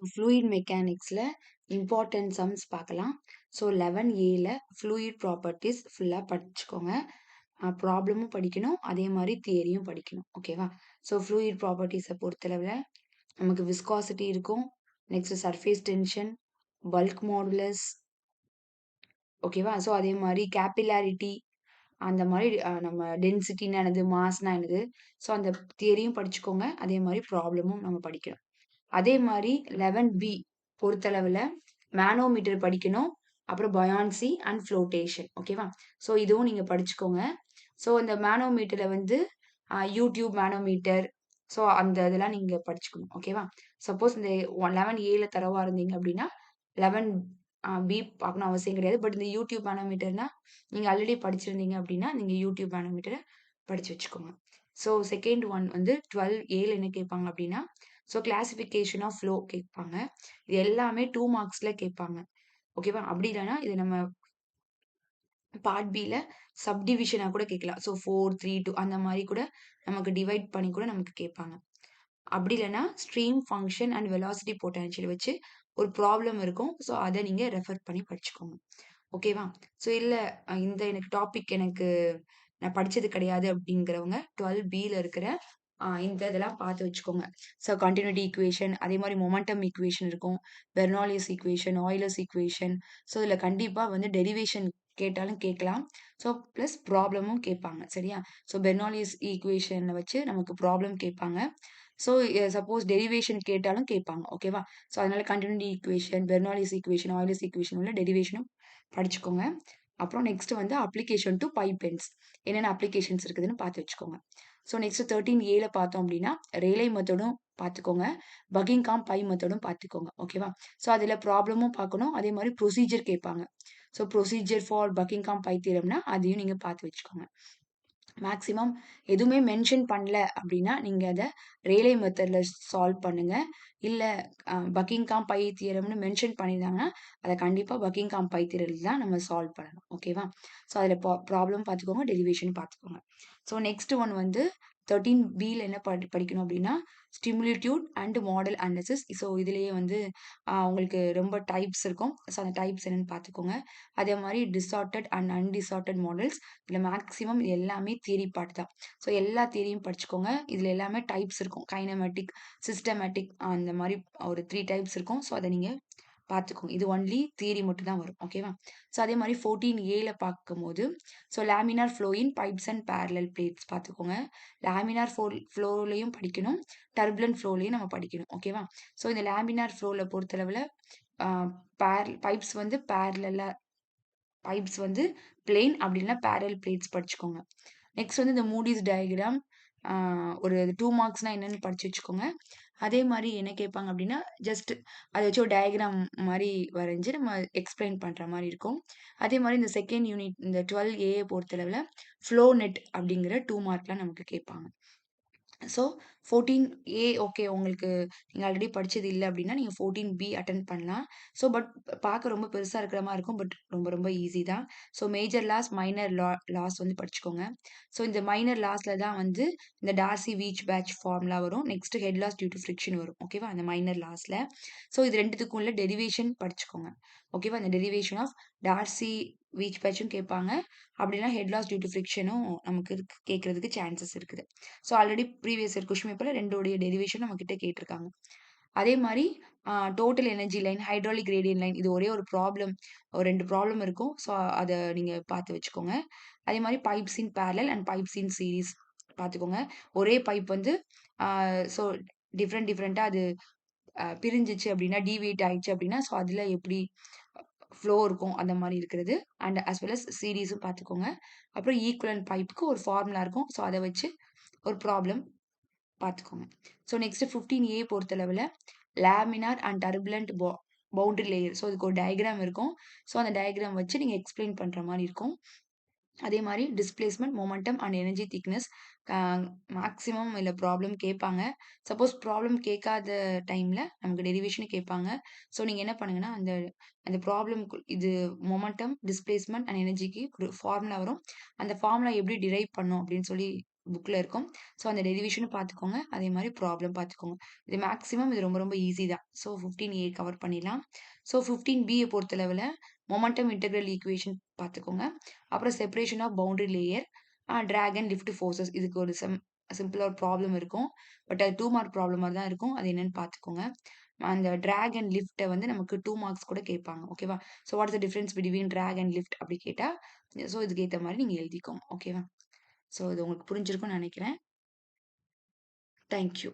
Fluid மெக்கானிக்ஸில் important sums பார்க்கலாம். So 11A fluid properties ஃபுல்லாக படிச்சுக்கோங்க. ப்ராப்ளமும் படிக்கணும், அதே மாதிரி தியரியும் படிக்கணும். ஓகேவா? ஸோ ஃப்ளூயிட் ப்ராப்பர்ட்டிஸை பொறுத்தளவில் நமக்கு விஸ்காசிட்டி இருக்கும், next surface tension, bulk modulus, ஓகேவா? ஸோ அதே மாதிரி கேபிலாரிட்டி, அந்த மாதிரி நம்ம டென்சிட்டினா என்னது, மாஸ்னா என்னது, ஸோ அந்த தியரியும் படிச்சுக்கோங்க, அதே மாதிரி ப்ராப்ளமும் நம்ம படிக்கணும். அதே மாதிரி 11B பொறுத்தளவில் மேனோமீட்டர் படிக்கணும், அப்புறம் பயான்சி அண்ட் ஃப்ளோட்டேஷன். ஓகேவா? ஸோ இதுவும் நீங்கள் படிச்சுக்கோங்க. ஸோ இந்த மேனோமீட்டரில் வந்து யூடியூப் மேனோமீட்டர், ஸோ அந்த இதெல்லாம் நீங்கள் படிச்சுக்கணும். ஓகேவா? சப்போஸ் இந்த 11A தரவா இருந்தீங்க அப்படின்னா 11B பார்க்கணும் அவசியம் கிடையாது. பட் இந்த யூடியூப் மேனோமீட்டர்னா நீங்கள் ஆல்ரெடி படிச்சிருந்தீங்க அப்படின்னா நீங்கள் யூடியூப் மேனோமீட்டரை படிச்சு வச்சுக்கோங்க. ஸோ செகண்ட் ஒன் வந்து 12A என்ன கேட்பாங்க அப்படின்னா, ஸோ கிளாசிஃபிகேஷன் ஆஃப் ஃப்ளோ கேட்பாங்க. இது எல்லாமே 2 மார்க்ஸ்ல கேட்பாங்க. ஓகேவா? அப்படி இல்லைன்னா இது நம்ம பார்ட் பில சப்டிவிஷனா கூட கேட்கலாம். ஸோ 4, 3, 2 அந்த மாதிரி கூட நமக்கு டிவைட் பண்ணி கூட நமக்கு கேட்பாங்க. அப்படி இல்லைன்னா stream function and velocity potential வச்சு ஒரு ப்ராப்ளம் இருக்கும். ஸோ அதை நீங்கள் ரெஃபர் பண்ணி படிச்சுக்கோங்க. ஓகேவா? ஸோ இல்லை இந்த எனக்கு டாபிக் எனக்கு நான் படிச்சது கிடையாது அப்படிங்கிறவங்க 12Bல இருக்கிற இந்த இதெல்லாம் பார்த்து வச்சுக்கோங்க. ஸோ கண்டினியூட்டி ஈக்குவேஷன், அதே மாதிரி மொமெண்டம் ஈக்குவேஷன் இருக்கும், பெர்னாலியஸ் ஈக்குவேஷன், ஆயிலர்ஸ் ஈக்குவேஷன். ஸோ இதில் கண்டிப்பாக வந்து டெரிவேஷன் கேட்டாலும் கேட்கலாம். ஸோ ப்ளஸ் ப்ராப்ளமும் கேட்பாங்க. சரியா? ஸோ பெர்னாலியஸ் ஈக்குவேஷனை வச்சு நமக்கு ப்ராப்ளம் கேட்பாங்க. ஸோ சப்போஸ் டெரிவேஷன் கேட்டாலும் கேட்பாங்க. ஓகேவா? ஸோ அதனால continuity equation, Bernoulli's equation, Euler's equation உள்ள டெரிவேஷனும் படிச்சுக்கோங்க. அப்புறம் நெக்ஸ்ட் வந்து அப்ளிகேஷன் டு பைப் பென்ஸ், என்னென்ன அப்ளிகேஷன்ஸ் இருக்குதுன்னு பார்த்து வச்சுக்கோங்க. ஸோ நெக்ஸ்ட் 13A பார்த்தோம் அப்படின்னா ரேலே மெத்தடும் பார்த்துக்கோங்க, பக்கிங்காம் பை மெத்தடும் பார்த்துக்கோங்க. ஓகேவா? ஸோ அதில் ப்ராப்ளமும் பார்க்கணும், அதே மாதிரி ப்ரொசீஜர் கேட்பாங்க. So procedure for Buckingham pi தியரம்னா அதையும் நீங்கள் பார்த்து வச்சுக்கோங்க. மேக்ஸிமம் எதுவுமே மென்ஷன் பண்ணல அப்படின்னா நீங்கள் அதை ரேலே மெத்தடில் சால்வ் பண்ணுங்க. இல்லை பக்கிங்காம் பை தியரம்னு மென்ஷன் பண்ணியிருந்தாங்கன்னா அதை கண்டிப்பாக பக்கிங்காம் பை தியரில் தான் நம்ம சால்வ் பண்ணணும். ஓகேவா? ஸோ அதில் ப்ராப்ளம் பார்த்துக்கோங்க, டெரிவேஷன் பார்த்துக்கோங்க. ஸோ நெக்ஸ்ட் ஒன் வந்து 13Bல என்ன படிக்கணும் அப்படின்னா stimulative and model analysis. So இதுலேயே வந்து உங்களுக்கு ரொம்ப டைப்ஸ் இருக்கும். ஸோ அந்த டைப்ஸ் என்னன்னு பார்த்துக்கோங்க. அதே மாதிரி டிஸார்டட் அண்ட் அன்டிஸார்டட் மாடல்ஸ். இதில் மேக்ஸிமம் எல்லாமே தியரி பார்ட் தான். ஸோ எல்லா தியரியும் படிச்சுக்கோங்க. இதில் எல்லாமே டைப்ஸ் இருக்கும், கைனமேட்டிக், சிஸ்டமேட்டிக், அந்த மாதிரி ஒரு 3 டைப்ஸ் இருக்கும். ஸோ அதை நீங்கள் பார்த்துக்கோங்க. இது ஒன்லி தியரி மட்டும் தான் வரும். ஓகேவா? ஸோ அதே மாதிரி 14Aல பார்க்கும்போது so laminar flow in pipes and parallel plates பார்த்துக்கோங்க. லேமினார் ஃப்ளோலையும் படிக்கணும், டர்புலன்ட் ஃப்ளோலையும் நம்ம படிக்கணும். ஓகேவா? ஸோ இந்த லேமினார் ஃப்ளோவில் பொறுத்தளவில் பைப்ஸ் வந்து பேரலா, பைப்ஸ் வந்து பிளெயின் அப்படி இல்லைன்னா பேரல் பிளேட்ஸ் படிச்சுக்கோங்க. நெக்ஸ்ட் வந்து இந்த மூடிஸ் டயக்ராம் ஒரு 2 மார்க்ஸ்னா என்னன்னு படிச்சு வச்சுக்கோங்க. அதே மாதிரி என்ன கேட்பாங்க அப்படின்னா ஜஸ்ட் அதை வச்சு ஒரு டயக்ராம் மாதிரி வரைஞ்சி நம்ம எக்ஸ்பிளைன் பண்ணுற மாதிரி இருக்கும். அதே மாதிரி இந்த செகண்ட் யூனிட் இந்த 12A பொறுத்தளவில் ஃப்ளோ நெட் அப்படிங்கிற 2 மார்க்லாம் நமக்கு கேட்பாங்க. ஸோ 14A ஓகே, உங்களுக்கு நீங்கள் ஆல்ரெடி படிச்சது இல்லை அப்படின்னா நீங்கள் 14B அட்டென்ட் பண்ணலாம். ஸோ பட் பார்க்க ரொம்ப பெருசாக இருக்கிற மாதிரி இருக்கும், பட் ரொம்ப ரொம்ப ஈஸி தான். So major loss, minor loss வந்து படிச்சுக்கோங்க. ஸோ இந்த மைனர் லாஸில் தான் வந்து இந்த டார்சி வீச் பேட்ச் ஃபார்ம்லாம் வரும். Next head loss due to friction வரும். ஓகேவா? அந்த மைனர் லாஸில். ஸோ இது ரெண்டுத்துக்கும் உள்ள டெரிவேஷன் படிச்சுக்கோங்க. ஓகேவா? இந்த டெரிவேஷன் ஆஃப் டார்சி வீச் பேட்சும் கேட்பாங்க, அப்படின்னா ஹெட் லாஸ் டியூ டு ஃப்ரிக்ஷனும் நமக்கு கேட்கறதுக்கு சான்சஸ் இருக்குது. So already previous year question பேப்பரில் ரெண்டோடைய டெரிவேஷன் நம்ம கிட்ட கேட்டிருக்காங்க. அதே மாதிரி total energy line, hydraulic gradient line, இது ஒரே ஒரு ப்ராப்ளம், ஒரு 2 ப்ராப்ளம் இருக்கும். ஸோ அதை நீங்கள் பார்த்து வச்சுக்கோங்க. அதே மாதிரி pipes in parallel and pipes in series பார்த்துக்கோங்க. ஒரே பைப் வந்து ஸோ டிஃப்ரெண்ட்டாக அது பிரிஞ்சிச்சு அப்படின்னா, டீவியேட் ஆயிடுச்சு அப்படின்னா, ஸோ அதில் எப்படி ஃப்ளோ இருக்கும் அந்த மாதிரி இருக்கிறது. அண்ட் as well as சீரீஸும் பார்த்துக்கோங்க. அப்புறம் ஈக்குவலன்ட் பைப்புக்கு ஒரு ஃபார்முலா இருக்கும். ஸோ அதை வச்சு ஒரு ப்ராப்ளம் பார்த்துக்கோங்க. ஸோ நெக்ஸ்ட் 15A பொறுத்தளவில் laminar and turbulent boundary layer. So இதுக்கு ஒரு டயக்ராம் இருக்கும். ஸோ அந்த டயக்ராம் வச்சு நீங்கள் எக்ஸ்பிளைன் பண்ணுற மாதிரி இருக்கும். அதே மாதிரி displacement, momentum and energy thickness maximum இல்லை ப்ராப்ளம் கேட்பாங்க. சப்போஸ் ப்ராப்ளம் கேட்காத டைமில் நமக்கு டெரிவேஷனும் கேட்பாங்க. ஸோ நீங்கள் என்ன பண்ணுங்கன்னா அந்த அந்த ப்ராப்ளம் இது மொமெண்டம், டிஸ்பிளேஸ்மெண்ட் அண்ட் எனர்ஜிக்கு ஒரு ஃபார்முலா வரும். அந்த ஃபார்முலா எப்படி டிரைவ் பண்ணும் அப்படின்னு சொல்லி புக்ல இருக்கும். ஸோ அந்த டெரிவேஷனும் பார்த்துக்கோங்க. அதே மாரி ப்ராப்ளம் பார்த்துக்கோங்க. இது மேக்ஸிமம் இது ரொம்ப ரொம்ப ஈஸி தான். ஸோ 15A கவர் பண்ணிடலாம். ஸோ 15Bய பொறுத்தளவுல மொமெண்டம் இன்டெக்ரல் ஈக்குவேஷன் பார்த்துக்கோங்க. அப்புறம் separation of boundary layer, drag and lift forces இதுக்கு ஒரு சிம்பிளா ஒரு ப்ராப்ளம் இருக்கும். பட் அது 2 மார்க் ப்ராப்ளம் மாரி தான் இருக்கும். அது என்னன்னு பார்த்துக்கோங்க. அந்த டிராக் அண்ட் லிஃப்ட்ட வந்து நமக்கு 2 மார்க்ஸ் கூட கேட்பாங்க. ஓகேவா? So what is the difference between drag and lift அப்படி கேட்டா, ஸோ இதுக்கு ஏத்த மாரி நீங்க எழுதிக்கோங்க. ஓகேவா? ஸோ இது உங்களுக்கு புரிஞ்சிருக்கும்னு நெனைக்கிறேன். Thank you.